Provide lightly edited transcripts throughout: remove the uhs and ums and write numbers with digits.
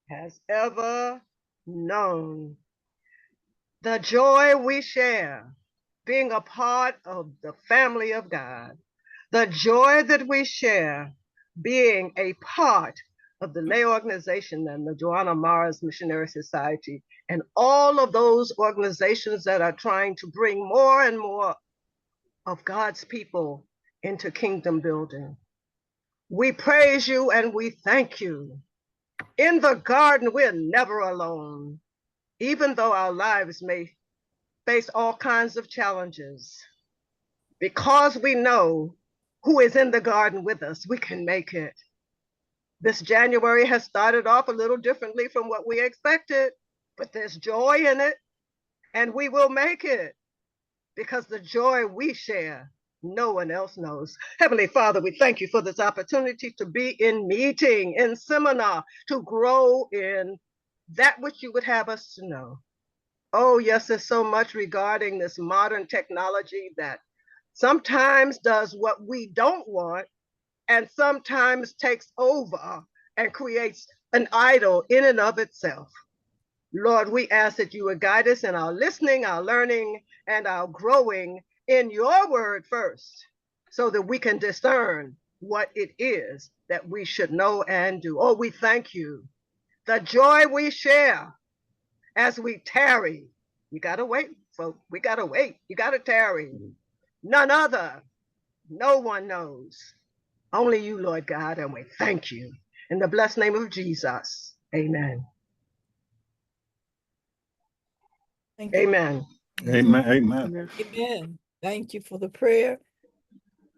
has ever known. The joy we share being a part of the family of God, the joy that we share being a part of the lay organization and the Joanna Mars Missionary Society, and all of those organizations that are trying to bring more and more of God's people into kingdom building. We praise you and we thank you. In the garden, we're never alone, even though our lives may face all kinds of challenges. Because we know who is in the garden with us, we can make it. This January has started off a little differently from what we expected, but there's joy in it, and we will make it because the joy we share, no one else knows. Heavenly Father, we thank you for this opportunity to be in meeting, in seminar, to grow in that which you would have us to know. Oh, yes, there's so much regarding this modern technology that sometimes does what we don't want and sometimes takes over and creates an idol in and of itself. Lord, we ask that you would guide us in our listening, our learning, and our growing in your word first, so that we can discern what it is that we should know and do. Oh, we thank you. The joy we share as we tarry. You got to wait, folks. We got to wait. You got to tarry. None other. No one knows. Only you, Lord God, and we thank you. In the blessed name of Jesus. Amen. Thank you. Amen. Amen. Amen. Amen. Thank you for the prayer.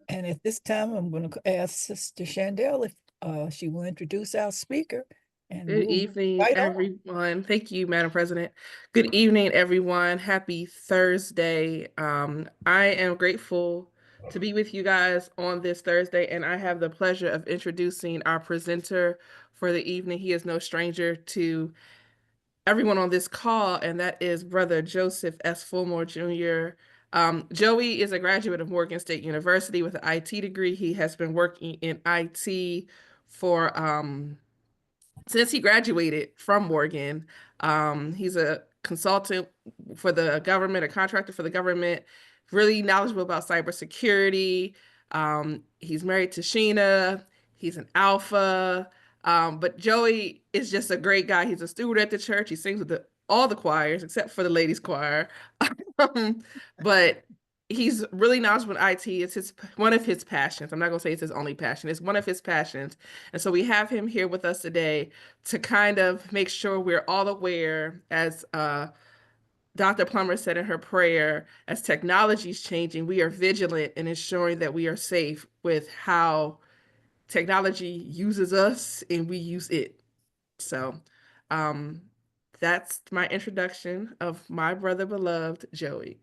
And at this time, I'm going to ask Sister Chandel if she will introduce our speaker. And Good evening, everyone. Thank you, Madam President. Good evening, everyone. Happy Thursday. I am grateful to be with you guys on this Thursday, and I have the pleasure of introducing our presenter for the evening. He is no stranger to everyone on this call, and that is Brother Joseph S. Fulmore Jr. Joey is a graduate of Morgan State University with an IT degree. He has been working in IT for since he graduated from Morgan. He's a consultant for the government, a contractor for the government, really knowledgeable about cybersecurity. He's married to Sheena. He's an alpha. But Joey is just a great guy. He's a steward at the church. He sings with all the choirs except for the ladies' choir. But he's really knowledgeable in IT. It's one of his passions. I'm not going to say it's his only passion. It's one of his passions. And so we have him here with us today to kind of make sure we're all aware, as Dr. Plummer said in her prayer, as technology is changing, we are vigilant in ensuring that we are safe with how technology uses us and we use it. So that's my introduction of my brother beloved, Joey.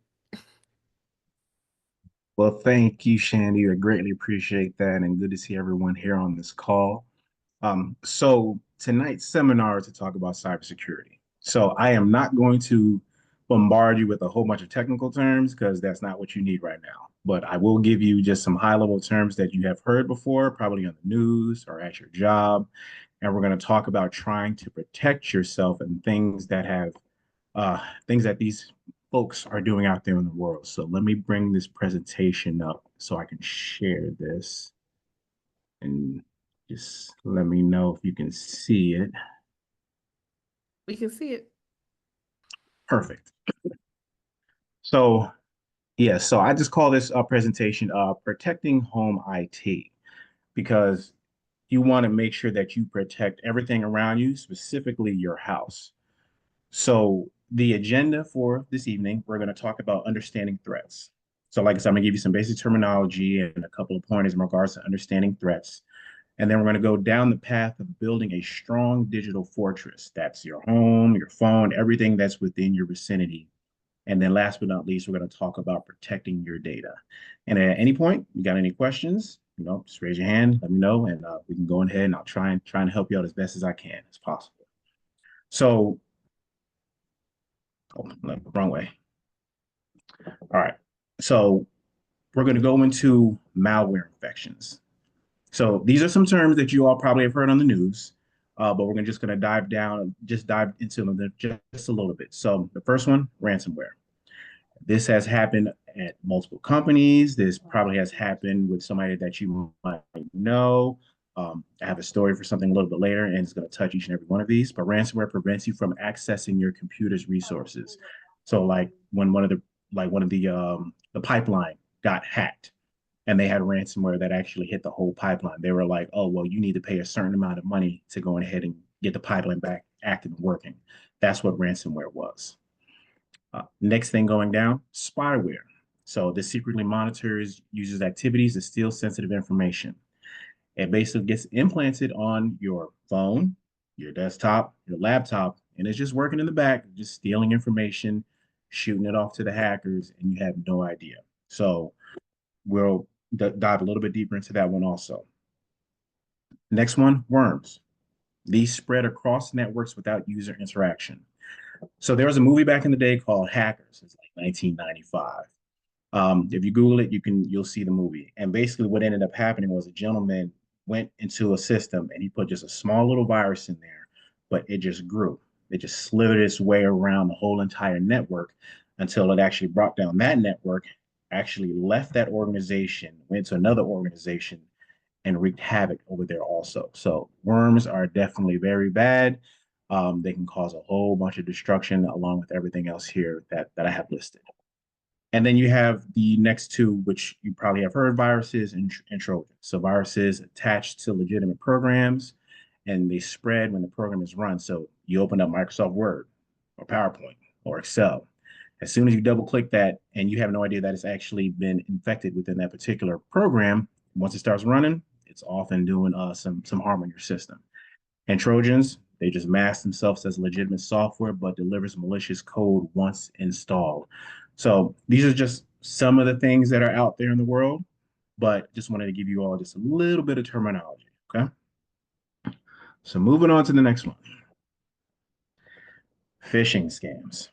Well, thank you, Shandy. I greatly appreciate that, and good to see everyone here on this call. So tonight's seminar is to talk about cybersecurity. So I am not going to bombard you with a whole bunch of technical terms because that's not what you need right now. But I will give you just some high-level terms that you have heard before, probably on the news or at your job. And we're going to talk about trying to protect yourself and things that these folks are doing out there in the world. So let me bring this presentation up so I can share this. And just let me know if you can see it. We can see it. Perfect. So, yeah, so I just call this presentation Protecting Home IT, because you want to make sure that you protect everything around you, specifically your house. So the agenda for this evening, we're going to talk about understanding threats. So like I said, I'm going to give you some basic terminology and a couple of pointers in regards to understanding threats. And then we're going to go down the path of building a strong digital fortress. That's your home, your phone, everything that's within your vicinity. And then last but not least, we're going to talk about protecting your data. And at any point, you got any questions, just raise your hand, let me know, and we can go ahead and I'll try and help you out as best as I can as possible. So, oh, no, wrong way. All right. So we're going to go into malware infections. So these are some terms that you all probably have heard on the news. but we're just going to dive into them just a little bit. So the first one, ransomware. This has happened at multiple companies. This probably has happened with somebody that you might know. I have a story for something a little bit later, and it's going to touch each and every one of these. But ransomware prevents you from accessing your computer's resources. So, like when one of the pipeline got hacked, and they had ransomware that actually hit the whole pipeline. They were like, "Oh, well, you need to pay a certain amount of money to go ahead and get the pipeline back active and working." That's what ransomware was. Next thing going down, spyware. So this secretly monitors users' activities to steal sensitive information. It basically gets implanted on your phone, your desktop, your laptop, and it's just working in the back, just stealing information, shooting it off to the hackers, and you have no idea. So we'll dive a little bit deeper into that one also. Next one, worms. These spread across networks without user interaction. So there was a movie back in the day called Hackers. It's like 1995. If you Google it, you'll see the movie. And basically, what ended up happening was a gentleman went into a system and he put just a small little virus in there, but it just grew. It just slithered its way around the whole entire network until it actually brought down that network, actually left that organization, went to another organization, and wreaked havoc over there also. So worms are definitely very bad. They can cause a whole bunch of destruction along with everything else here that I have listed. And then you have the next two, which you probably have heard, viruses and Trojans. So viruses attached to legitimate programs and they spread when the program is run. So you open up Microsoft Word or PowerPoint or Excel. As soon as you double click that and you have no idea that it's actually been infected within that particular program, once it starts running, it's often doing some harm on your system. And Trojans, they just mask themselves as legitimate software, but delivers malicious code once installed. So these are just some of the things that are out there in the world, but just wanted to give you all just a little bit of terminology. Okay. So moving on to the next one, phishing scams.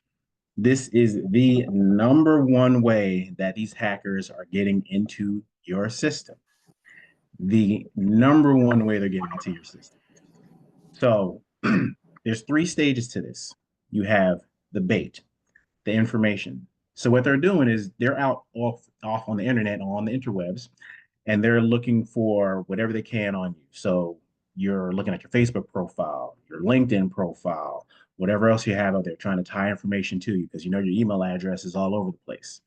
This is the number one way that these hackers are getting into your system. The number one way they're getting into your system. So there's three stages to this. You have the bait, the information. So what they're doing is they're out off on the internet, on the interwebs, and they're looking for whatever they can on you. So you're looking at your Facebook profile, your LinkedIn profile, whatever else you have out there, trying to tie information to you because you know your email address is all over the place.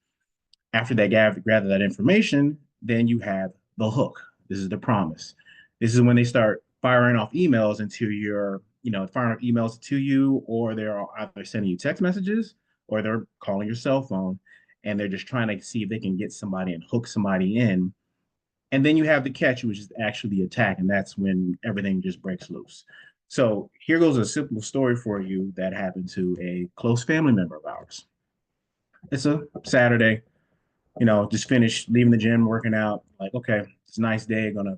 After they gather that information, then you have the hook. This is the promise. This is when they start firing off emails into your, firing off emails to you, or they're either sending you text messages or they're calling your cell phone and they're just trying to see if they can get somebody and hook somebody in. And then you have the catch, which is actually the attack. And that's when everything just breaks loose. So here goes a simple story for you that happened to a close family member of ours. It's a Saturday, just finished leaving the gym, working out. Like, okay, it's a nice day. Gonna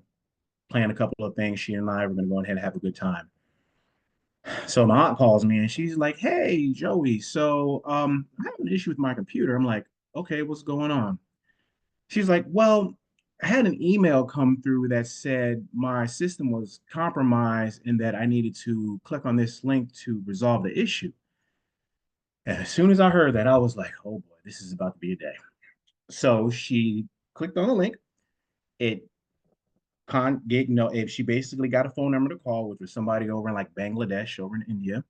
plan a couple of things. She and I were gonna go ahead and have a good time. So my aunt calls me and she's like, "Hey, Joey, so I'm having an issue with my computer." I'm like, "Okay, what's going on?" She's like, "Well, I had an email come through that said my system was compromised and that I needed to click on this link to resolve the issue." And as soon as I heard that, I was like, "Oh boy, this is about to be a day." So she clicked on the link. It if she basically got a phone number to call, which was somebody over in like Bangladesh, over in India,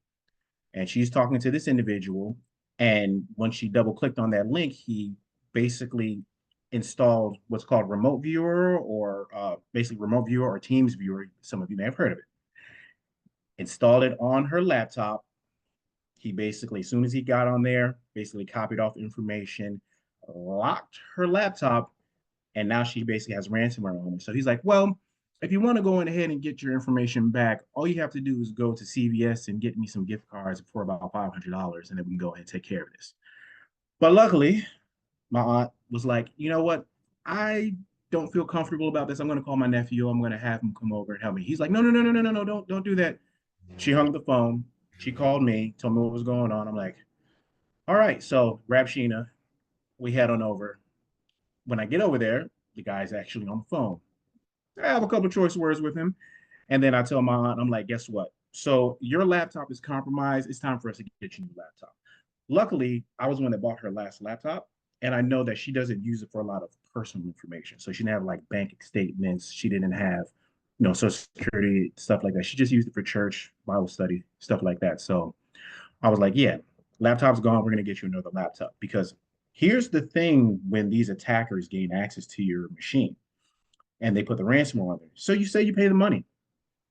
and she's talking to this individual. And when she double clicked on that link, he basically installed what's called remote viewer, or basically remote viewer or Teams viewer. Some of you may have heard of it. Installed it on her laptop. He basically, as soon as he got on there, basically copied off information, locked her laptop, and now she basically has ransomware on her. So he's like, "Well, if you want to go in ahead and get your information back, all you have to do is go to CVS and get me some gift cards for about $500, and then we can go ahead and take care of this." But luckily, my aunt was like, "You know what? I don't feel comfortable about this. I'm going to call my nephew. I'm going to have him come over and help me." He's like, "No, no, no, no, no, no, no, don't do that." She hung up the phone. She called me, told me what was going on. I'm like, "All right." So grab Sheena. We head on over. When I get over there, the guy's actually on the phone. I have a couple of choice words with him. And then I tell my aunt, I'm like, guess what? So your laptop is compromised. It's time for us to get you a new laptop. Luckily, I was the one that bought her last laptop, and I know that she doesn't use it for a lot of personal information. So she didn't have like bank statements. She didn't have, Social Security stuff like that. She just used it for church, Bible study, stuff like that. So I was like, yeah, laptop's gone. We're gonna get you another laptop because here's the thing: when these attackers gain access to your machine and they put the ransomware on there, so you say you pay the money,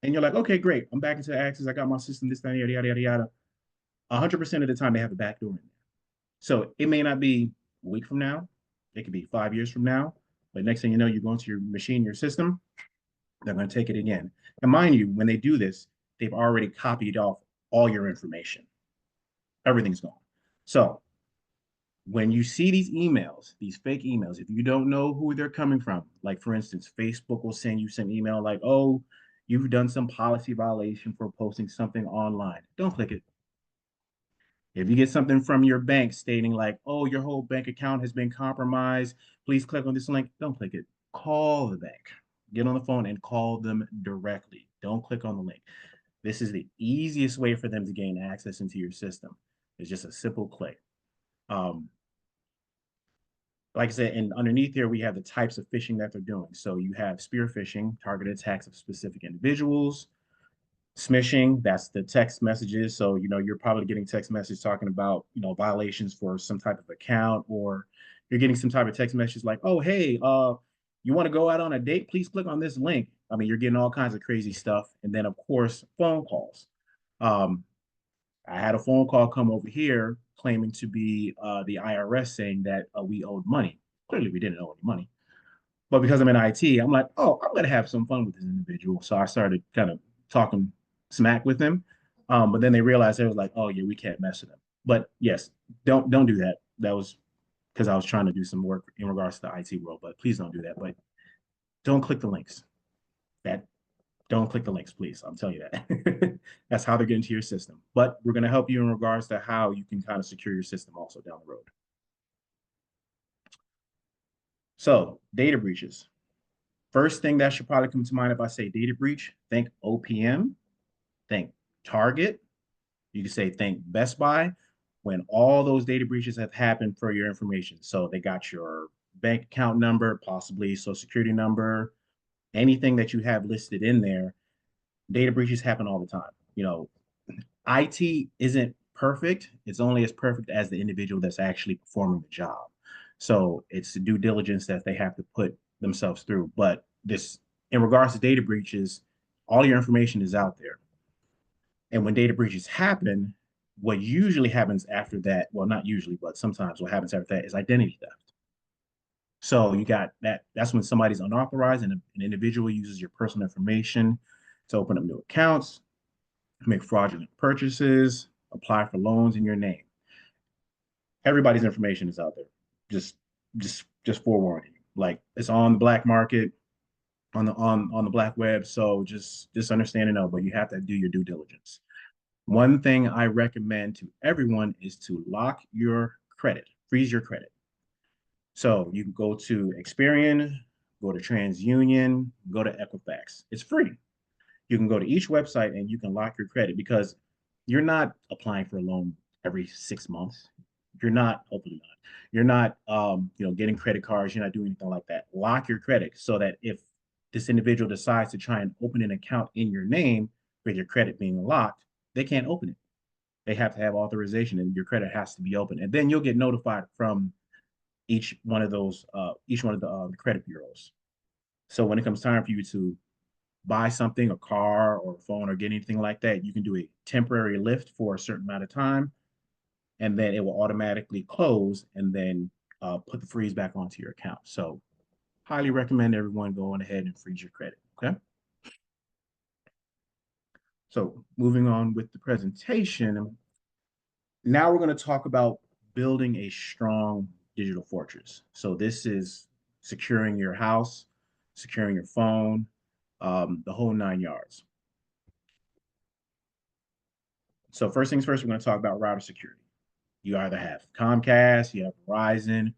and you're like, okay, great, I'm back into access. I got my system, this, that, yada, yada, yada, yada. 100% of the time, they have a back door in there. So it may not be a week from now, it could be 5 years from now, but next thing you know, you go into your machine, your system, they're going to take it again. And mind you, when they do this, they've already copied off all your information. Everything's gone. So when you see these emails, these fake emails, if you don't know who they're coming from, like for instance, Facebook will send you some email like, oh, you've done some policy violation for posting something online. Don't click it. If you get something from your bank stating like, oh, your whole bank account has been compromised, please click on this link. Don't click it. Call the bank. Get on the phone and call them directly. Don't click on the link. This is the easiest way for them to gain access into your system. It's just a simple click. Um, like I said, and underneath here, we have the types of phishing that they're doing. So you have spear phishing, targeted attacks of specific individuals. Smishing, that's the text messages. So, you're probably getting text messages talking about, violations for some type of account, or you're getting some type of text message like, oh, hey, you want to go out on a date? Please click on this link. I mean, you're getting all kinds of crazy stuff. And then, of course, phone calls. Um, I had a phone call come over here claiming to be the IRS saying that we owed money. Clearly, we didn't owe any money. But because I'm in IT, I'm like, oh, I'm going to have some fun with this individual. So I started kind of talking smack with them. But then they realized they was like, oh yeah, we can't mess with them. But yes, don't do that. That was because I was trying to do some work in regards to the IT world. But please don't do that. But don't click the links. That don't click the links, please. I'm telling you that. That's how they're getting to your system. But we're going to help you in regards to how you can kind of secure your system also down the road. So data breaches. First thing that should probably come to mind if I say data breach, think OPM, think Target. You can say think Best Buy when all those data breaches have happened for your information. So they got your bank account number, possibly social security number, anything that you have listed in there. Data breaches happen all the time. IT isn't perfect. It's only as perfect as the individual that's actually performing the job. So it's the due diligence that they have to put themselves through. But this, in regards to data breaches, all your information is out there. And when data breaches happen, what usually happens after that, well, not usually, but sometimes what happens after that is identity theft. So you got that, that's when somebody's unauthorized and an individual uses your personal information to open up new accounts, make fraudulent purchases, apply for loans in your name. Everybody's information is out there. Just just forewarning you. Like it's on the black market, on the black web. So just understand and know, but you have to do your due diligence. One thing I recommend to everyone is to lock your credit, freeze your credit. So you can go to Experian, go to TransUnion, go to Equifax. It's free. You can go to each website and you can lock your credit because you're not applying for a loan every 6 months. You're not, hopefully not. You're not, getting credit cards. You're not doing anything like that. Lock your credit so that if this individual decides to try and open an account in your name with your credit being locked, they can't open it. They have to have authorization, and your credit has to be open. And then you'll get notified from each one of the credit bureaus. So when it comes time for you to buy something, a car or a phone or get anything like that, you can do a temporary lift for a certain amount of time, and then it will automatically close and then put the freeze back onto your account. So highly recommend everyone going ahead and freeze your credit. Okay. So moving on with the presentation, now we're going to talk about building a strong digital fortress. So this is securing your house, securing your phone, the whole 9 yards. So first things first, we're going to talk about router security. You either have Comcast, you have Verizon,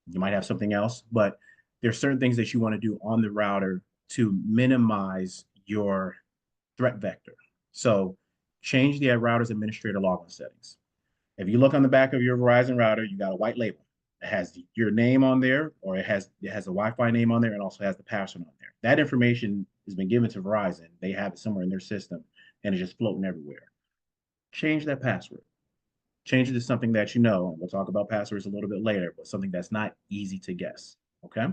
you might have something else, but there's certain things that you want to do on the router to minimize your threat vector. So change the router's administrator login settings. If you look on the back of your Verizon router, you got a white label. It has your name on there, or it has a Wi-Fi name on there, and also has the password on there. That information has been given to Verizon. They have it somewhere in their system, and it's just floating everywhere. Change that password. Change it to something that you know. And we'll talk about passwords a little bit later, but something that's not easy to guess. Okay.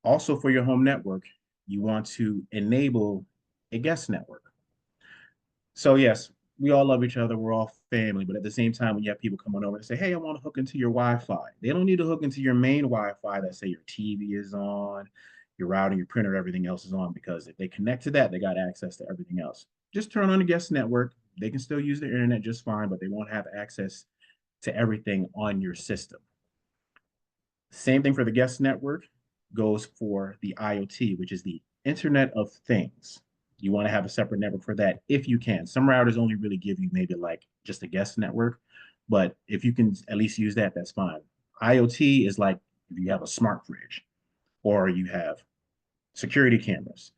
Also, for your home network, you want to enable a guest network. So yes, we all love each other. We're all family. But at the same time, when you have people coming over and say, hey, I want to hook into your Wi-Fi, they don't need to hook into your main Wi-Fi that say your TV is on, your router, your printer, everything else is on, because if they connect to that, they got access to everything else. Just turn on the guest network. They can still use the internet just fine, but they won't have access to everything on your system. Same thing for the guest network goes for the IoT, which is the Internet of Things. You want to have a separate network for that if you can. Some routers only really give you maybe like just a guest network, but if you can at least use that, that's fine. IoT is like if you have a smart fridge or you have security cameras,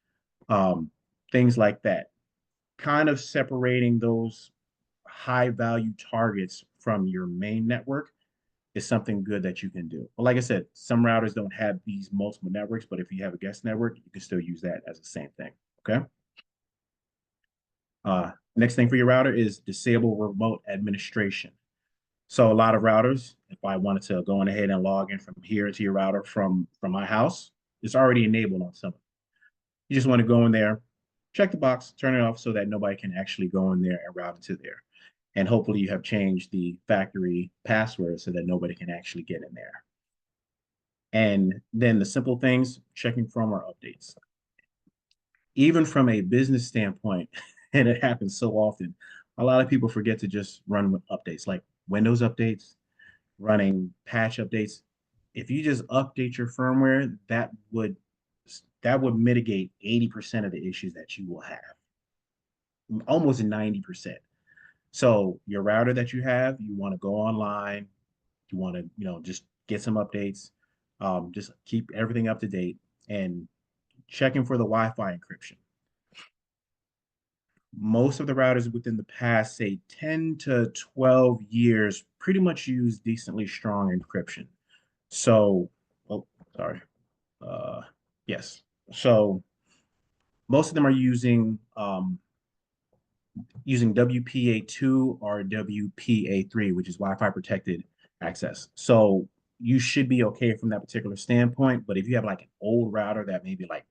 things like that. Kind of separating those high value targets from your main network is something good that you can do. But like I said, some routers don't have these multiple networks, but if you have a guest network, you can still use that as the same thing. Okay. Next thing for your router is disable remote administration. So a lot of routers, if I wanted to go on ahead and log in from here to your router from my house, it's already enabled on some. You just want to go in there, check the box, turn it off so that nobody can actually go in there and route into there. And hopefully you have changed the factory password so that nobody can actually get in there. And then the simple things, checking firmware updates. Even from a business standpoint, and it happens so often, a lot of people forget to just run with updates like Windows updates, running patch updates. If you just update your firmware, that would mitigate 80% of the issues that you will have, almost 90%. So your router that you have, you want to go online, you want to, just get some updates, just keep everything up to date and checking for the Wi-Fi encryption. Most of the routers within the past, say 10 to 12 years, pretty much use decently strong encryption. So, oh, sorry. Yes. So most of them are using WPA2 or WPA3, which is Wi-Fi protected access. So you should be okay from that particular standpoint. But if you have like an old router that maybe like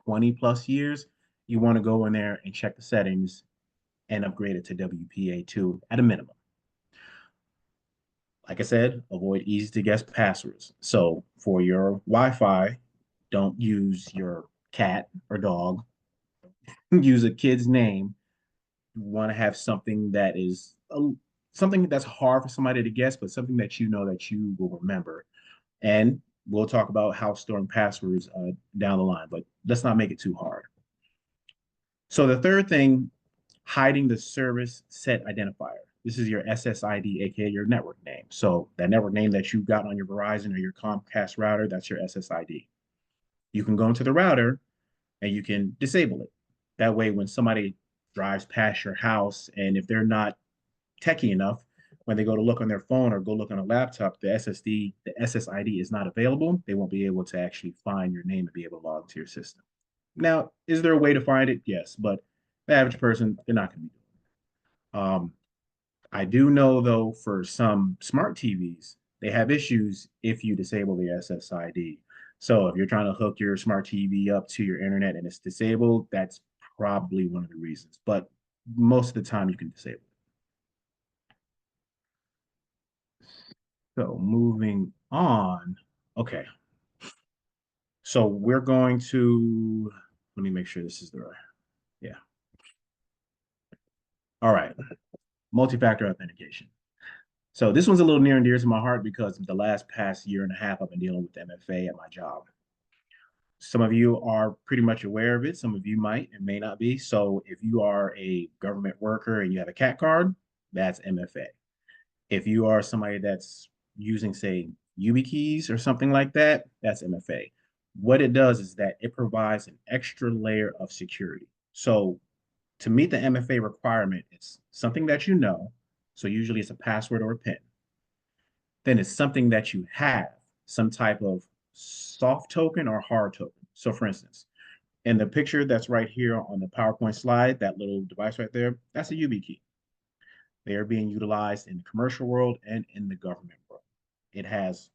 20 plus years, you want to go in there and check the settings and upgrade it to WPA2 at a minimum. Like I said, avoid easy to guess passwords. So for your Wi-Fi, don't use your cat or dog. Use a kid's name. You want to have something that is something that's hard for somebody to guess, but something that you know that you will remember. And we'll talk about how storing passwords down the line, but let's not make it too hard. So the third thing, hiding the service set identifier. This is your SSID, aka your network name. So that network name that you got on your Verizon or your Comcast router, that's your SSID. You can go into the router and you can disable it. That way, when somebody drives past your house and if they're not techie enough, when they go to look on their phone or go look on a laptop, the SSID is not available. They won't be able to actually find your name and be able to log into your system. Now, is there a way to find it? Yes, but the average person, they're not going to be doing it. I do know though, for some smart TVs, they have issues if you disable the SSID. So if you're trying to hook your smart TV up to your internet and it's disabled, that's probably one of the reasons. But most of the time you can disable it. So moving on. Okay. So we're going to, let me make sure this is the right. Yeah. All right. Multi-factor authentication. So this one's a little near and dear to my heart because the last past year and a half I've been dealing with MFA at my job. Some of you are pretty much aware of it. Some of you might and may not be. So if you are a government worker and you have a CAT card, that's MFA. If you are somebody that's using, say, YubiKeys or something like that, that's MFA. what it does is that it provides an extra layer of security. So to meet the MFA requirement, it's something that you know. So usually it's a password or a PIN. Then it's something that you have, some type of soft token or hard token. So for instance, in the picture that's right here on the PowerPoint slide, that little device right there, that's a YubiKey. They are being utilized in the commercial world and in the government world. It has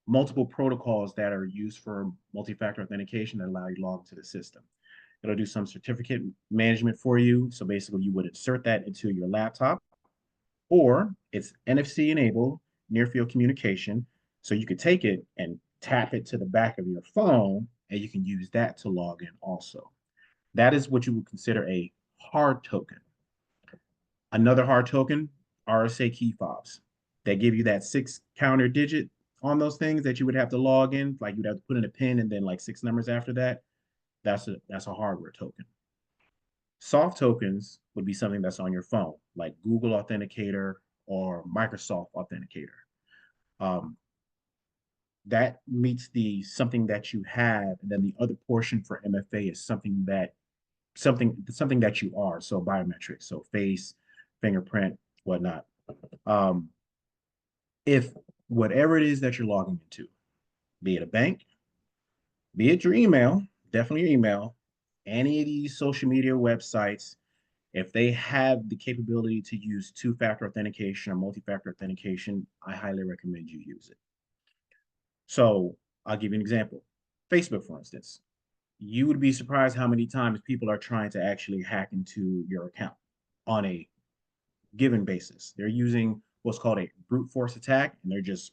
multiple protocols that are used for multi-factor authentication that allow you to log into the system. It'll do some certificate management for you. So basically, you would insert that into your laptop, or it's NFC enabled near field communication. So you could take it and tap it to the back of your phone, and you can use that to log in also. That is what you would consider a hard token. Another hard token, RSA key fobs. They give you that 6 counter digit on those things that you would have to log in, like you'd have to put in a pin and then like 6 numbers after that. That's a hardware token. Soft tokens would be something that's on your phone, like Google Authenticator or Microsoft Authenticator. Um, that meets the something that you have, and then the other portion for MFA is something that you are. So biometrics, so face, fingerprint, whatnot. Um, if whatever it is that you're logging into, be it a bank, be it your email, definitely your email, any of these social media websites, if they have the capability to use two-factor authentication or multi-factor authentication, I highly recommend you use it. So I'll give you an example. Facebook, for instance, you would be surprised how many times people are trying to actually hack into your account on a given basis. They're using what's called a brute force attack, and they're just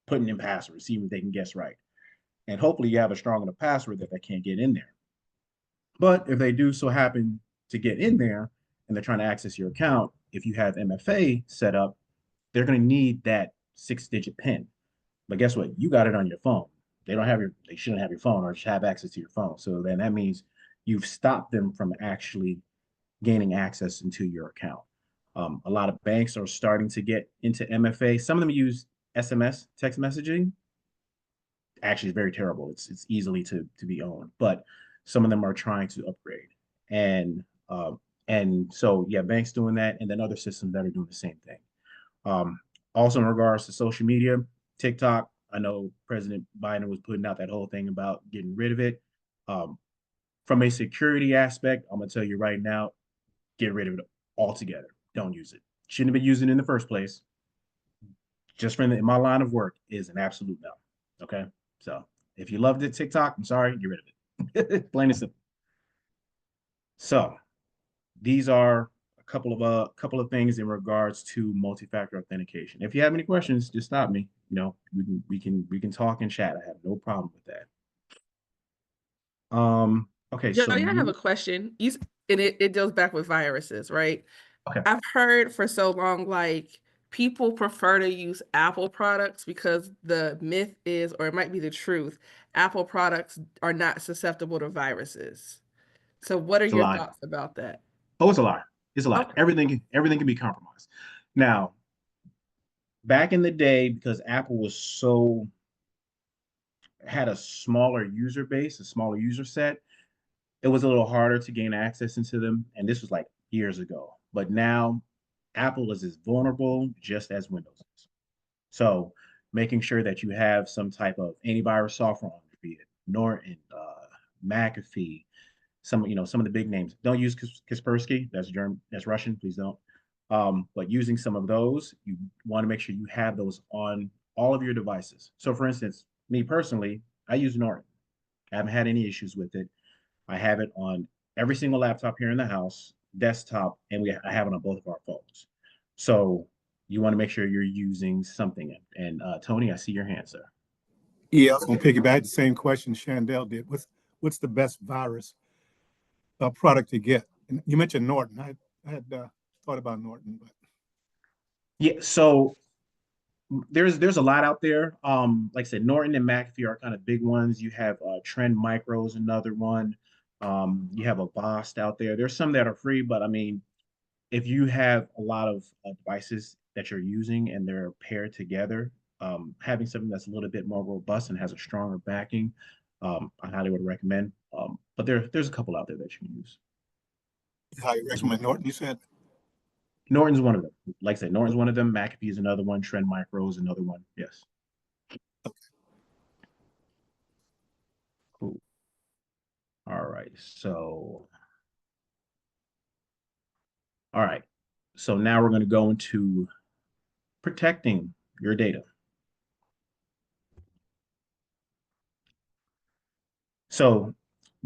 putting in passwords, seeing if they can guess right. And hopefully you have a strong enough password that they can't get in there. But if they do so happen to get in there and they're trying to access your account, if you have MFA set up, they're going to need that 6 digit PIN. But guess what? You got it on your phone. They shouldn't have your phone or have access to your phone. So then that means you've stopped them from actually gaining access into your account. A lot of banks are starting to get into MFA. Some of them use SMS, text messaging. Actually, it's very terrible. It's easily to be owned, but some of them are trying to upgrade, and so yeah, banks doing that, and then other systems that are doing the same thing. Um, Also, in regards to social media, TikTok, I know President Biden was putting out that whole thing about getting rid of it. Um, from a security aspect, I'm gonna tell you right now, get rid of it altogether. Don't use it. Shouldn't have been using it in the first place. Just in my line of work is an absolute no. Okay, so if you loved it, TikTok, I'm sorry, get rid of it. Plain and simple. So these are a couple of things in regards to multi-factor authentication. If you have any questions, just stop me. We can talk and chat. I have no problem with that. Okay, so Joey, I have a question. And it goes back with viruses, right? okay, I've heard for so long, like people prefer to use Apple products because the myth is, or it might be the truth, Apple products are not susceptible to viruses. So what are it's a your lie. thoughts about that? Oh, it's a lie. It's a lie. Okay. Everything can be compromised. Now, back in the day, because Apple was so had a smaller user base, a smaller user set, it was a little harder to gain access into them. And this was like years ago. But now Apple is as vulnerable just as Windows is. So making sure that you have some type of antivirus software on it, be it Norton, McAfee, some of the big names. Don't use Kaspersky. That's German. That's Russian. Please don't. But using some of those, you want to make sure you have those on all of your devices. So, for instance, me personally, I use Norton. I haven't had any issues with it. I have it on every single laptop here in the house, desktop, and I have it on both of our phones. So you want to make sure you're using something. And Tony, I see your hand, sir. Yeah, I was going to piggyback the same question Chandel did. What's the best virus product to get? And you mentioned Norton. I had thought about Norton, but Yeah, so there's a lot out there. Like I said, Norton and McAfee are kind of big ones. You have Trend Micro's another one. You have a Avast out there. There's some that are free, but I mean, if you have a lot of devices that you're using and they're paired together, having something that's a little bit more robust and has a stronger backing, I highly would recommend. But there's a couple out there that you can use. How you recommend Norton, you said? Norton's one of them. Like I said, Norton's one of them. McAfee is another one. Trend Micro is another one. Yes. Cool. All right. All right. So now we're going to go into protecting your data. So,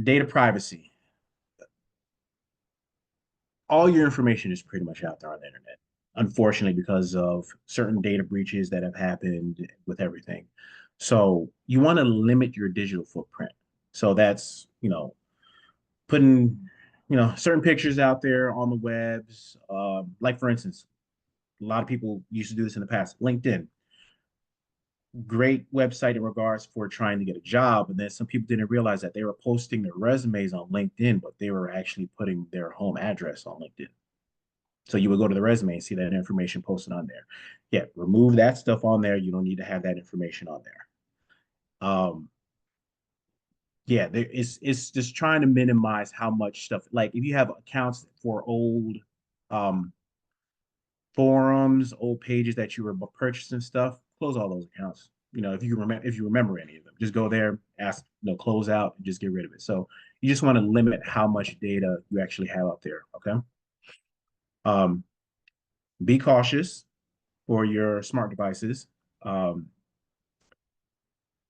data privacy. All your information is pretty much out there on the internet, unfortunately, because of certain data breaches that have happened with everything. So, you want to limit your digital footprint. So, that's, putting, certain pictures out there on the webs. Like, for instance, a lot of people used to do this in the past. LinkedIn, great website in regards for trying to get a job. And then some people didn't realize that they were posting their resumes on LinkedIn, but they were actually putting their home address on LinkedIn. So you would go to the resume and see that information posted on there. Yeah, remove that stuff on there. You don't need to have that information on there. Yeah, it's just trying to minimize how much stuff. Like if you have accounts for old um, forums, old pages that you were purchasing stuff, close all those accounts. If you remember any of them, just go there, ask, close out, and just get rid of it. So you just want to limit how much data you actually have out there. Okay. Um, be cautious for your smart devices. Um,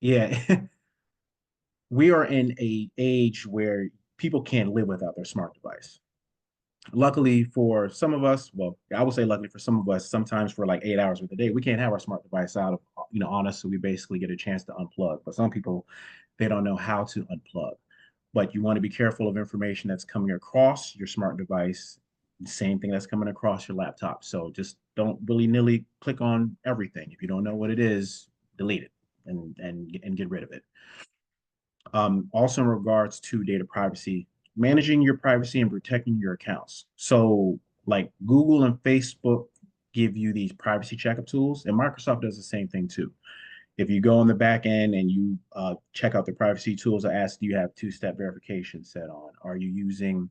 yeah, we are in a age where people can't live without their smart device. Luckily for some of us, well, I would say luckily for some of us, sometimes for like 8 hours of the day, we can't have our smart device out of, on us. So we basically get a chance to unplug. But some people, they don't know how to unplug. But you want to be careful of information that's coming across your smart device, same thing that's coming across your laptop. So just don't willy-nilly click on everything. If you don't know what it is, delete it and get rid of it. Also, in regards to data privacy, managing your privacy and protecting your accounts. So, like Google and Facebook give you these privacy checkup tools, and Microsoft does the same thing too. If you go on the back end and you check out the privacy tools, I ask, do you have two-step verification set on? Are you using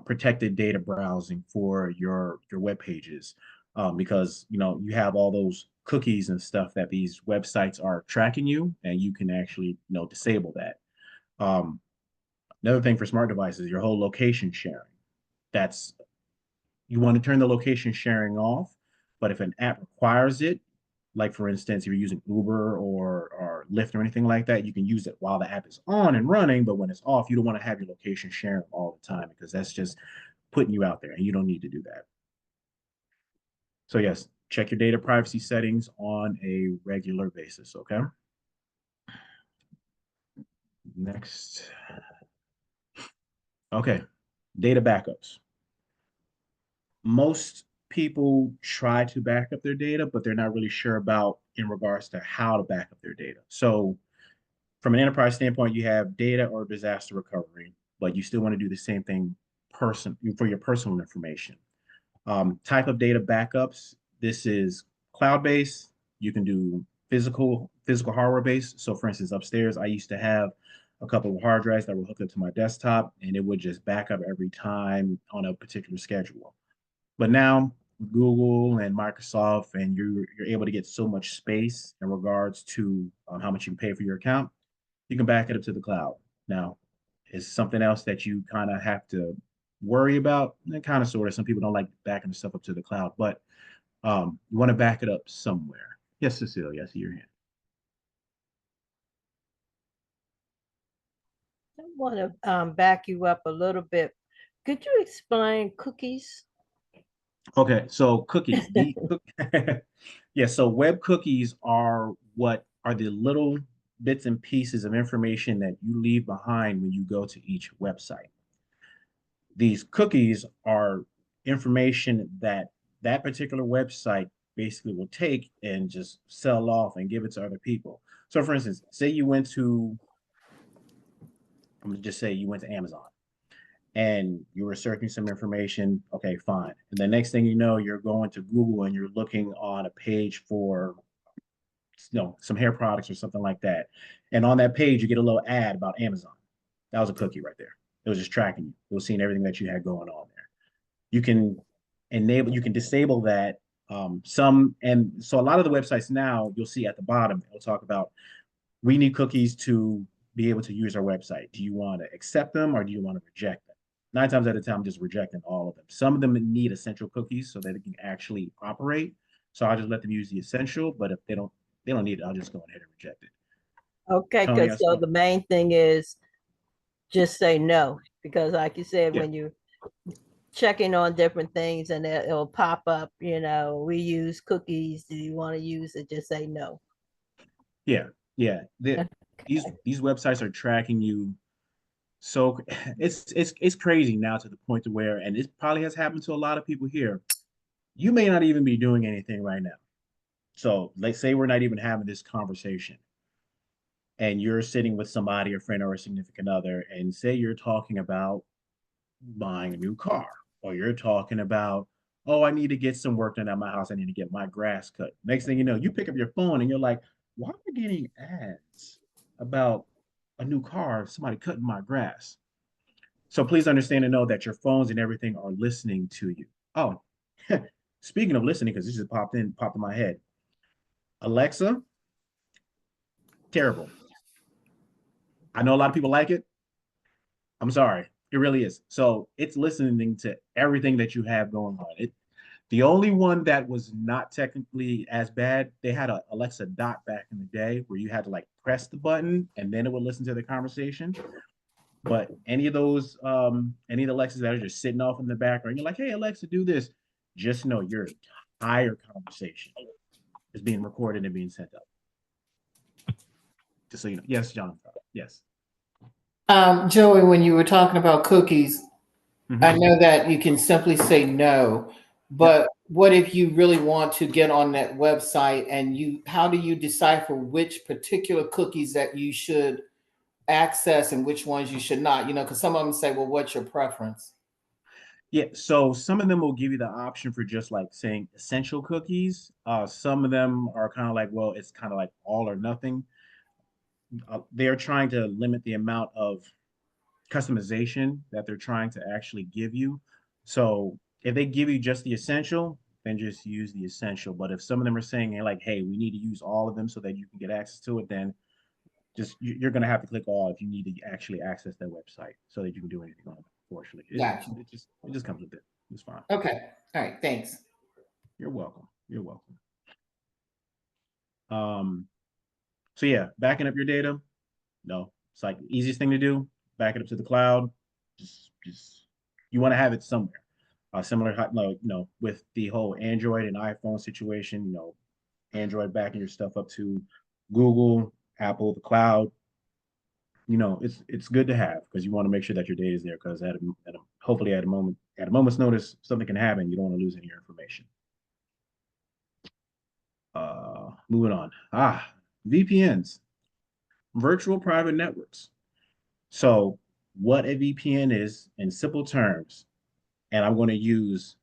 protected data browsing for your web pages? Because you have all those cookies and stuff that these websites are tracking you, and you can actually disable that. Um, Another thing for smart devices, your whole location sharing. That's You want to turn the location sharing off, but if an app requires it, like for instance, if you're using Uber or Lyft or anything like that, you can use it while the app is on and running, but when it's off, you don't want to have your location sharing all the time because that's just putting you out there and you don't need to do that. So yes, check your data privacy settings on a regular basis, okay? Next. Okay, data backups. Most people try to back up their data, but they're not really sure about in regards to how to back up their data. So from an enterprise standpoint, you have data or disaster recovery, but you still want to do the same thing for your personal information. Type of data backups. This is cloud-based. You can do physical hardware-based. So for instance, upstairs, I used to have a couple of hard drives that were hooked up to my desktop, and it would just back up every time on a particular schedule. But now Google and Microsoft, and you're able to get so much space in regards to how much you can pay for your account. You can back it up to the cloud. Now, it's something else that you kind of have to worry about. And kind of sort of. Some people don't like backing the stuff up to the cloud, but you want to back it up somewhere. Yes, Cecilia, I see your hand. I want to back you up a little bit. Could you explain cookies? Okay, so cookies. Yeah, so web cookies are what are the little bits and pieces of information that you leave behind when you go to each website. These cookies are information that that particular website basically will take and just sell off and give it to other people. So for instance, say you went to, I'm gonna just say you went to Amazon and you were searching some information. Okay, fine. And the next thing you know, you're going to Google and you're looking on a page for some hair products or something like that. And on that page, you get a little ad about Amazon. That was a cookie right there. It was just tracking you. It was seeing everything that you had going on there. You can disable that. And so a lot of the websites now, you'll see at the bottom, it'll talk about, we need cookies to be able to use our website. Do you want to accept them or do you want to reject them? 9 times out of 10, I'm just rejecting all of them. Some of them need essential cookies so that they can actually operate. So I just let them use the essential, but if they don't need it, I'll just go ahead and reject it. Okay, Tony, because so the main thing is just say no, because like you said, yeah, when you're checking on different things and it'll pop up, we use cookies. Do you want to use it? Just say no. yeah, yeah. Okay. These websites are tracking you. So it's crazy now to the point to where, and it probably has happened to a lot of people here. You may not even be doing anything right now. So let's say we're not even having this conversation, and you're sitting with somebody, a friend or a significant other, and say you're talking about buying a new car, or you're talking about, oh, I need to get some work done at my house. I need to get my grass cut. Next thing you know, you pick up your phone and you're like, why am I getting ads about a new car, somebody cutting my grass? So please understand and know that your phones and everything are listening to you. Oh, speaking of listening, because this just popped in my head. Alexa, terrible. I know a lot of people like it. I'm sorry. It really is. So it's listening to everything that you have going on. The only one that was not technically as bad, they had a Alexa Dot back in the day where you had to like press the button and then it would listen to the conversation. But any of any of the Alexas that are just sitting off in the background, you're like, hey, Alexa, do this. Just know your entire conversation is being recorded and being sent up. Just so you know. Yes, John. Yes. Joey, when you were talking about cookies, Mm-hmm. I know that you can simply say no, but Yep. what if you really want to get on that website and how do you decipher which particular cookies that you should access and which ones you should not? Because some of them say, well, what's your preference? Yeah, so some of them will give you the option for just like saying essential cookies. Some of them are kind of like, well, it's kind of like all or nothing. They're trying to limit the amount of customization that they're trying to actually give you. So if they give you just the essential, then just use the essential. But if some of them are saying like, hey, we need to use all of them so that you can get access to it, then you're going to have to click all if you need to actually access that website so that you can do anything on it. Unfortunately, Gotcha. it just comes with it. It's fine. Okay. All right. Thanks. You're welcome. You're welcome. Um, so yeah, backing up your data, no, it's like the easiest thing to do. Back it up to the cloud. Just you want to have it somewhere. Similar, with the whole Android and iPhone situation, Android backing your stuff up to Google, Apple, the cloud. It's good to have because you want to make sure that your data is there because hopefully at a moment's notice something can happen. You don't want to lose any information. Moving on. VPNs, virtual private networks. So what a VPN is in simple terms, and I'm going to use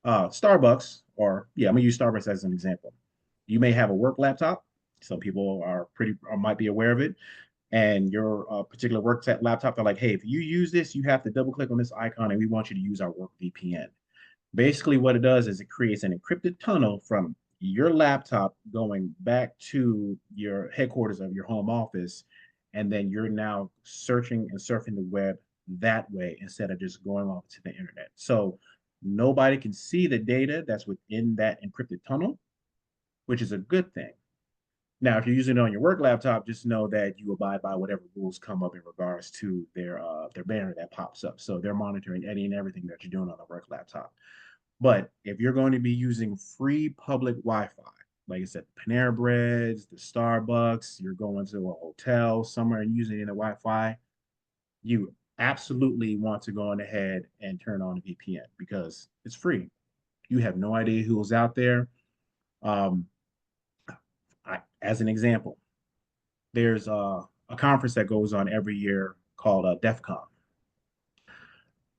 Starbucks, I'm going to use Starbucks as an example. You may have a work laptop. Some people might be aware of it. And your particular work laptop, they're like, hey, if you use this, you have to double click on this icon and we want you to use our work VPN. Basically, what it does is it creates an encrypted tunnel from your laptop going back to your headquarters of your home office. And then you're now searching and surfing the web that way instead of just going off to the internet. So nobody can see the data that's within that encrypted tunnel, which is a good thing. Now, if you're using it on your work laptop, just know that you abide by whatever rules come up in regards to their banner that pops up. So they're monitoring any and everything that you're doing on a work laptop. But if you're going to be using free public Wi-Fi, like I said, Panera Breads, the Starbucks, you're going to a hotel somewhere and using the Wi-Fi, you absolutely want to go on ahead and turn on a VPN because it's free. You have no idea who's out there. Um, as an example, there's a conference that goes on every year called DEF CON.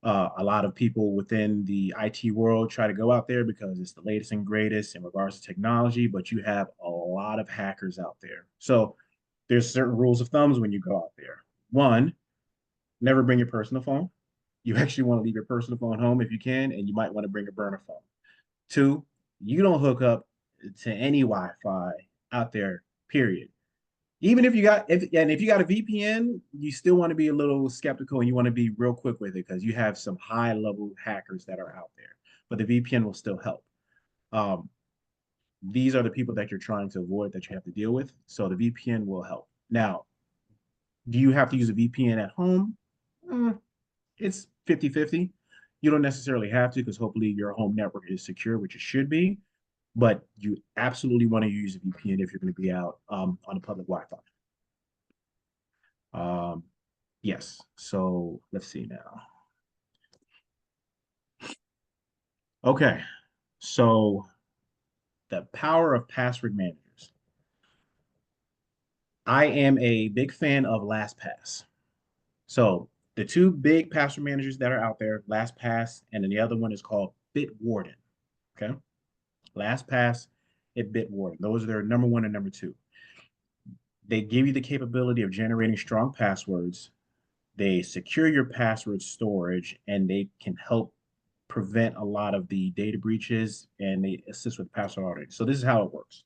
A lot of people within the IT world try to go out there because it's the latest and greatest in regards to technology, but you have a lot of hackers out there. So there's certain rules of thumbs when you go out there. One, never bring your personal phone. You actually want to leave your personal phone home if you can, and you might want to bring a burner phone. Two, you don't hook up to any Wi-Fi out there, period. Even if you got if you got a VPN, you still want to be a little skeptical and you want to be real quick with it because you have some high level hackers that are out there. But the VPN will still help. Um, these are the people that you're trying to avoid that you have to deal with. So the VPN will help. Now, do you have to use a VPN at home? It's 50-50. You don't necessarily have to because hopefully your home network is secure, which it should be. But you absolutely want to use a VPN if you're going to be out on a public Wi-Fi. Yes. So let's see now. Okay. So the power of password managers. I am a big fan of LastPass. So the two big password managers that are out there, LastPass, and then the other one is called Bitwarden. Okay. LastPass and Bitwarden. Those are their number one and number two. They give you the capability of generating strong passwords. They secure your password storage and they can help prevent a lot of the data breaches and they assist with password auditing. So this is how it works.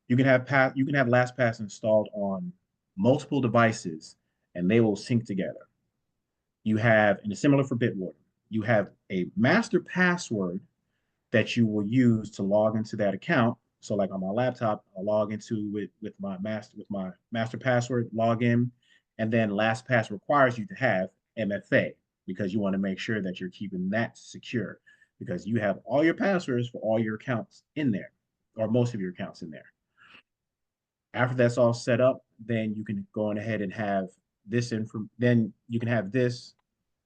You can have LastPass installed on multiple devices and they will sync together. You have, and it's similar for Bitwarden, you have a master password that you will use to log into that account. So like on my laptop, I'll log into with my master password, log in, and then LastPass requires you to have MFA because you want to make sure that you're keeping that secure because you have all your passwords for all your accounts in there, or most of your accounts in there. After that's all set up, then you can go on ahead and have this info. Then you can have this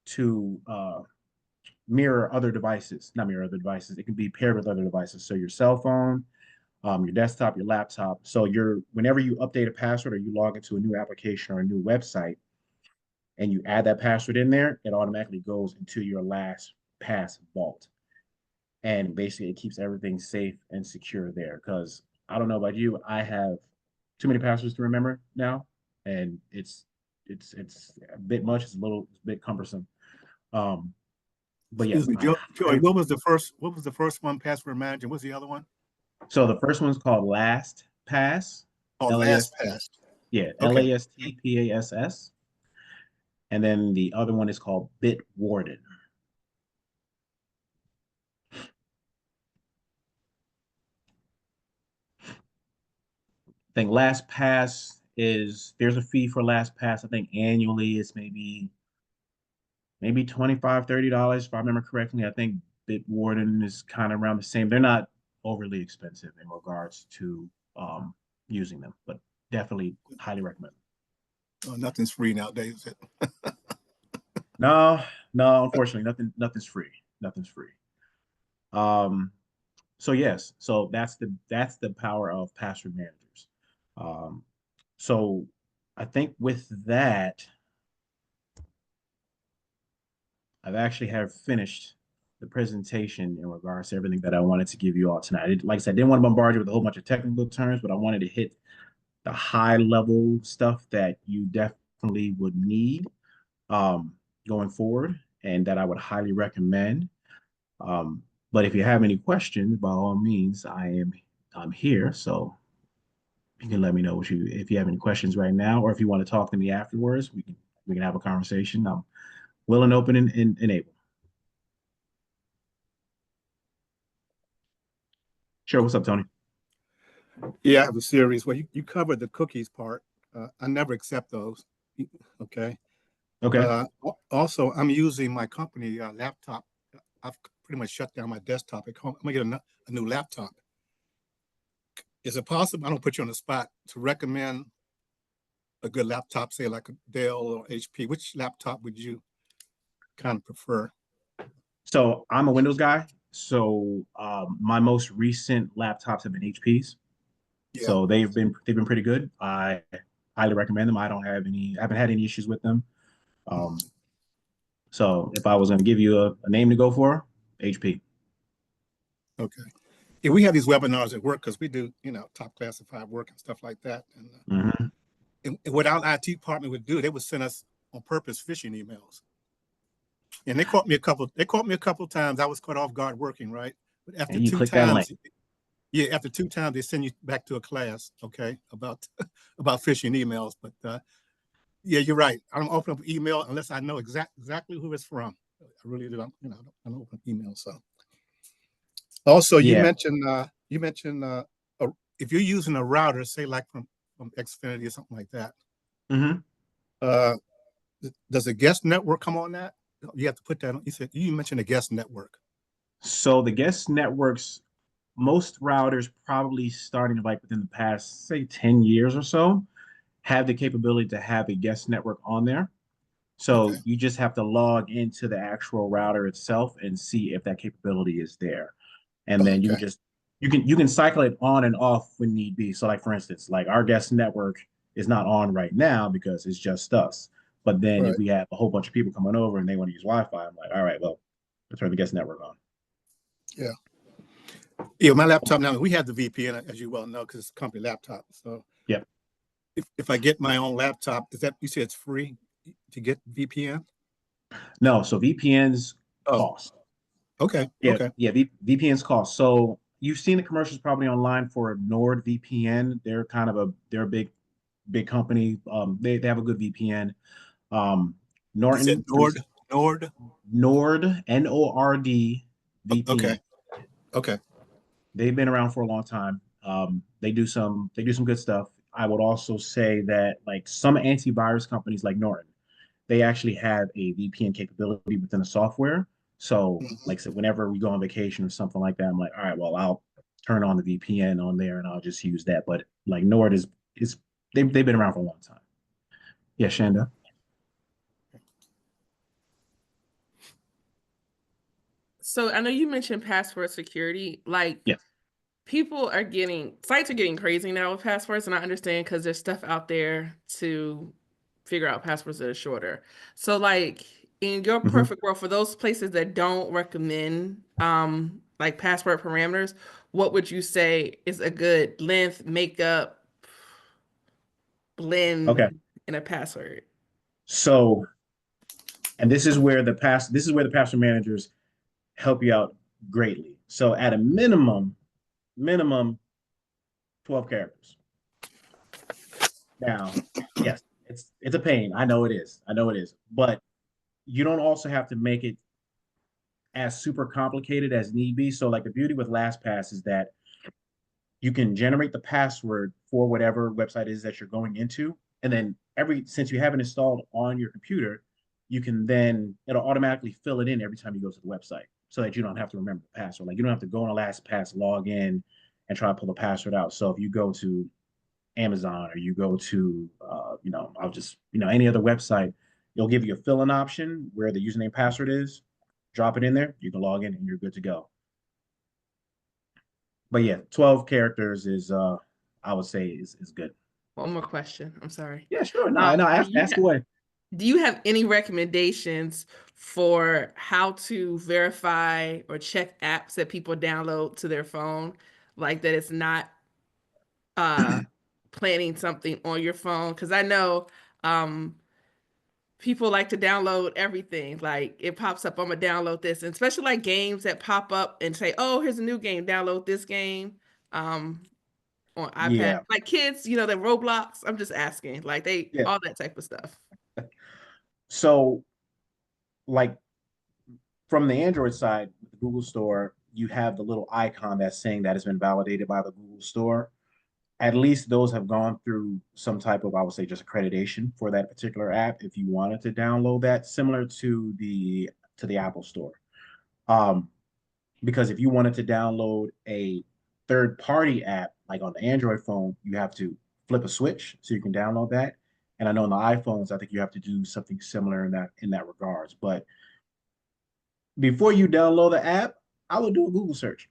to mirror other devices, not mirror other devices. It can be paired with other devices. So your cell phone, your desktop, your laptop. So whenever you update a password or you log into a new application or a new website and you add that password in there, it automatically goes into your LastPass vault. And basically it keeps everything safe and secure there. Because I don't know about you, I have too many passwords to remember now. And it's a bit much, it's a bit cumbersome. But yes, Excuse me, Joey, what was the first one, password manager? What's the other one? So the first one's called LastPass. Oh, LAS, LastPass. yeah, Okay. LASTPASS. And then the other one is called Bitwarden. I think LastPass there's a fee for LastPass. I think annually it's maybe $25-$30 if I remember correctly. I think Bitwarden is kind of around the same. They're not overly expensive in regards to using them, but definitely highly recommend them. Oh, nothing's free nowadays, is it? No, no, unfortunately, nothing's free. Nothing's free. Um, so yes, so that's the power of password managers. Um, so I think with that, I've actually have finished the presentation in regards to everything that I wanted to give you all tonight. Like I said, I didn't want to bombard you with a whole bunch of technical terms, but I wanted to hit the high level stuff that you definitely would need going forward and that I would highly recommend. But if you have any questions, by all means, I'm here. So you can let me know if you have any questions right now, or if you want to talk to me afterwards, we can have a conversation. I'm willing, open, and able. Sure. What's up, Tony? Yeah, I have a series. Well, you covered the cookies part. I never accept those. Okay. Okay. Also, I'm using my company laptop. I've pretty much shut down my desktop at home. I'm gonna get a new laptop. Is it possible? I don't put you on the spot to recommend a good laptop, say like a Dell or HP. Which laptop would you kind of prefer? So I'm a Windows guy. So my most recent laptops have been HPs. Yeah. So they've been pretty good. I highly recommend them. I haven't had any issues with them. So if I was going to give you a name to go for, HP. Okay. Yeah, we have these webinars at work because we do, top classified work and stuff like that. And what our IT department would do, they would send us on purpose phishing emails. And they caught me a couple times. I was caught off guard working, right? But after And you two click that link. times, yeah, after 2 times, they send you back to a class, okay, about phishing emails. But yeah, you're right. I don't open up email unless I know exactly who it's from. I really do. I don't open email. So also, you Yeah. mentioned if you're using a router, say like from Xfinity or something like that, uh, does a guest network come on that? You have to put that on. You mentioned a guest network. So the guest networks, most routers probably starting like within the past, say 10 years or so, have the capability to have a guest network on there. So Okay. you just have to log into the actual router itself and see if that capability is there. And then Okay. you can cycle it on and off when need be. So like for instance, like our guest network is not on right now because it's just us. But then if Right. we have a whole bunch of people coming over and they want to use Wi-Fi, I'm like, all right, well, let's turn the guest network on. Yeah. Yeah. My laptop now, we have the VPN, as you well know, because it's a company laptop. So yeah. If I get my own laptop, you say it's free to get VPN? No, so VPNs Oh, cost. okay. Yeah, Okay. yeah, VPNs cost. So you've seen the commercials probably online for NordVPN. They're a big company. They have a good VPN. You said Norton Nord. Nord Nord Okay. VPN. Okay. They've been around for a long time. They do some good stuff. I would also say that like some antivirus companies like Norton, they actually have a VPN capability within the software. So, Mhm. like I said, whenever we go on vacation or something like that, I'm like, all right, well, I'll turn on the VPN on there and I'll just use that. But like Nord is they've been around for a long time. Yeah, Shanda. So I know you mentioned password security. Like Yeah. sites are getting crazy now with passwords, and I understand because there's stuff out there to figure out passwords that are shorter. So like in your hmm perfect world, for those places that don't recommend like password parameters, what would you say is a good length, makeup, Okay. blend in a password? So, and this is where the password managers help you out greatly. So, at a minimum 12 characters. Now, yes, it's a pain. I know it is. I know it is. But you don't also have to make it as super complicated as need be. So, like the beauty with LastPass is that you can generate the password for whatever website it is that you're going into, and then since you have it installed on your computer, it'll automatically fill it in every time you go to the website, so that you don't have to remember the password. Like you don't have to go on a LastPass, log in, and try to pull the password out. So if you go to Amazon or you go to I'll just any other website, it'll give you a fill-in option where the username password is. Drop it in there, you can log in and you're good to go. But yeah, 12 characters is I would say is good. One more question. I'm sorry. Yeah, sure. No, I know. Ask away. Do you have any recommendations for how to verify or check apps that people download to their phone, like that it's not uh planning something on your phone? Because I know um people like to download everything. Like it pops up, I'm gonna download this, and especially like games that pop up and say, "Oh, here's a new game. Download this game." Um, on iPad, Yeah. like kids, you know, the Roblox. I'm just asking, like they Yeah. all that type of stuff. So like from the Android side, with the Google Store, you have the little icon that's saying that it's been validated by the Google Store. At least those have gone through some type of, I would say, just accreditation for that particular app if you wanted to download that, similar to the Apple Store. Um, because if you wanted to download a third party app like on the Android phone, you have to flip a switch so you can download that. And I know on the iPhones, I think you have to do something similar in that regards. But before you download the app, I would do a Google search.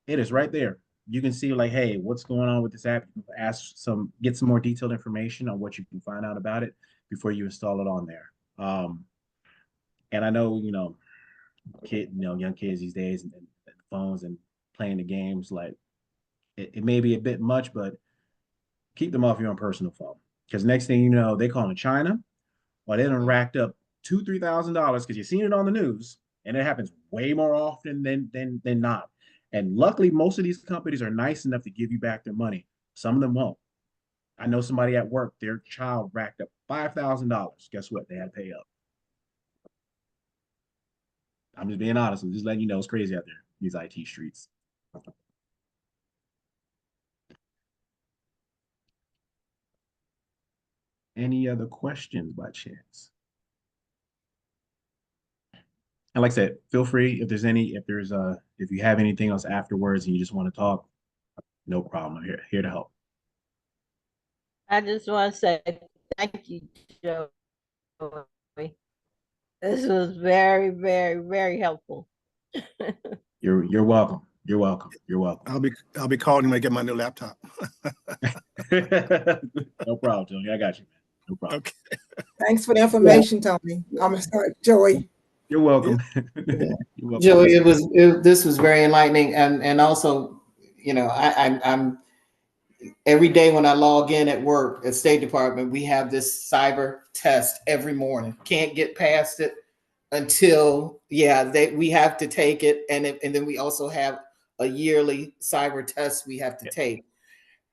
It is right there. You can see like, hey, what's going on with this app? You can get some more detailed information on what you can find out about it before you install it on there. And I know, young kids these days and phones and playing the games, like it may be a bit much, but keep them off your own personal phone. Because next thing you know, they calling China, or they done racked up $2,000-$3,000 because you've seen it on the news, and it happens way more often than not. And luckily, most of these companies are nice enough to give you back their money. Some of them won't. I know somebody at work, their child racked up $5,000. Guess what? They had to pay up. I'm just being honest. I'm just letting you know it's crazy out there, these IT streets. Any other questions by chance? And like I said, feel free if you have anything else afterwards and you just want to talk, no problem. I'm here to help. I just want to say thank you, Joey. This was very, very, very helpful. You're welcome. You're welcome. You're welcome. I'll be calling when I get my new laptop. No problem, Tony. I got you, man. No problem. Okay. Thanks for the information, Tony. I'm sorry, Joey. You're welcome. Yeah. You're welcome. Joey, this was very enlightening, and also, I'm every day when I log in at work at State Department, we have this cyber test every morning. Can't get past it until we have to take it, and then we also have a yearly cyber test we have to take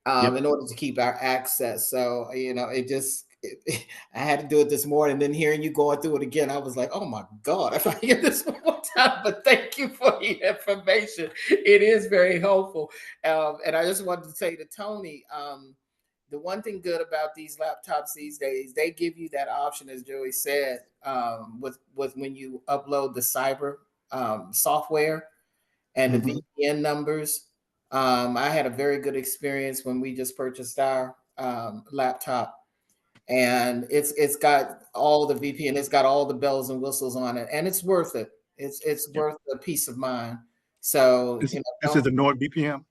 in order to keep our access. So I had to do it this morning. Then hearing you going through it again, I was like, oh my God, if I hear this one more time. But thank you for the information. It is very helpful. And I just wanted to say to Tony, the one thing good about these laptops these days, they give you that option, as Joey said, with when you upload the cyber software and the VPN numbers. I had a very good experience when we just purchased our laptop, and it's got all the VPN, it's got all the bells and whistles on it, and it's worth it. It's worth the peace of mind. So This is the NordVPN.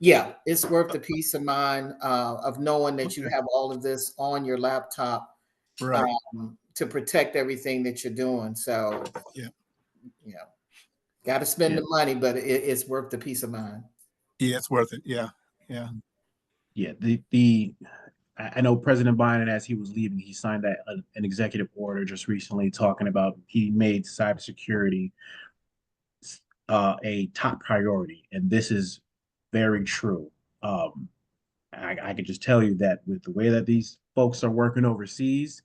Yeah, it's worth the peace of mind of knowing that you have all of this on your laptop, right, to protect everything that you're doing. So got to spend the money, but it's worth the peace of mind. Yeah, it's worth it. Yeah. I know President Biden, as he was leaving, he signed an executive order just recently talking about he made cybersecurity a top priority, and this is very true. I can just tell you that with the way that these folks are working overseas,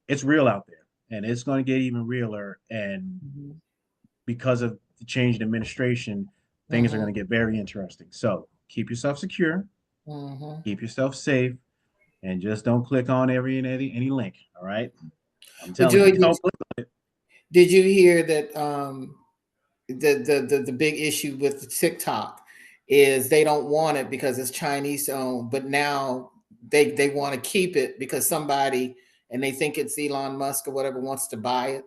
it's real out there, and it's going to get even realer. And because of the change in administration, things are going to get very interesting. So keep yourself secure, keep yourself safe, and just don't click on any link. All right, I'm telling Joey, you, don't click on it. Did you hear that the big issue with TikTok is they don't want it because it's Chinese owned, but now they want to keep it because somebody, and they think it's Elon Musk or whatever, wants to buy it.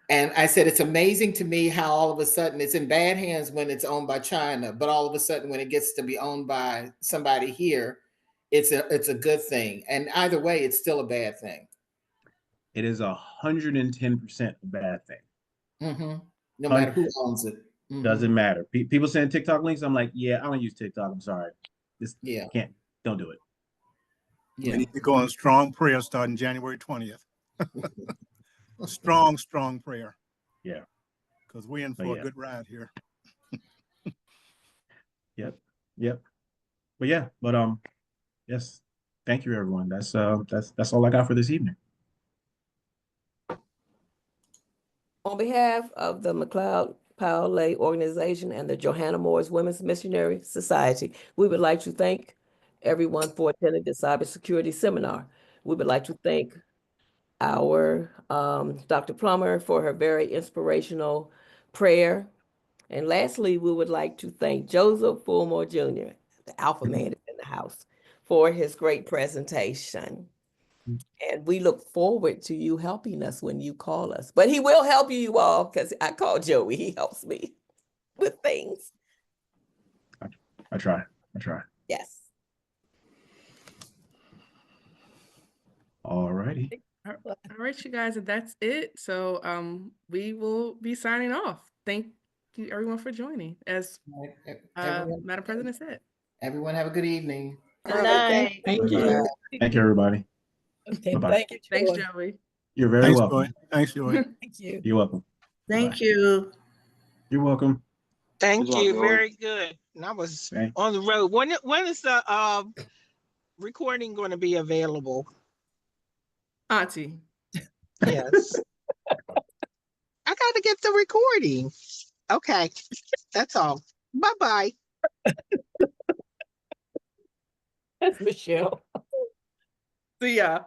And I said, it's amazing to me how all of a sudden it's in bad hands when it's owned by China, but all of a sudden when it gets to be owned by somebody here, it's a good thing. And either way, it's still a bad thing. It is 110% a bad thing. No matter who owns it. Doesn't matter. People send TikTok links. I'm like, yeah, I don't use TikTok. I'm sorry. Don't do it. We need to go on strong prayer starting January 20th. strong prayer. Yeah. Because we're in for a good ride here. Yep. But yes. Thank you, everyone. That's all I got for this evening. On behalf of the McLeod Powell Lay Organization and the Johanna Moore's Women's Missionary Society, we would like to thank everyone for attending the cybersecurity seminar. We would like to thank our Dr. Plummer for her very inspirational prayer. And lastly, we would like to thank Joseph Fulmore Jr., the Alpha Man is in the house, for his great presentation. And we look forward to you helping us when you call us. But he will help you all, because I call Joey. He helps me with things. I try. Yes. All righty. All right, you guys, and that's it. So we will be signing off. Thank you everyone for joining. As Madam President said. Everyone have a good evening. Good night. Thank you. Thank you, everybody. Okay, Bye-bye. thank you, Thanks, Joy. Joey. You're very Thanks, welcome. Joy. Thanks, Joy. Thank you. You're welcome. Thank Bye-bye. you. You're welcome. Thank Good job, you. Joey. Very good. And I was Thank- on the road. When is the recording going to be available? Auntie. Yes. I got to get the recording. Okay. That's all. Bye-bye. That's Michelle. See ya.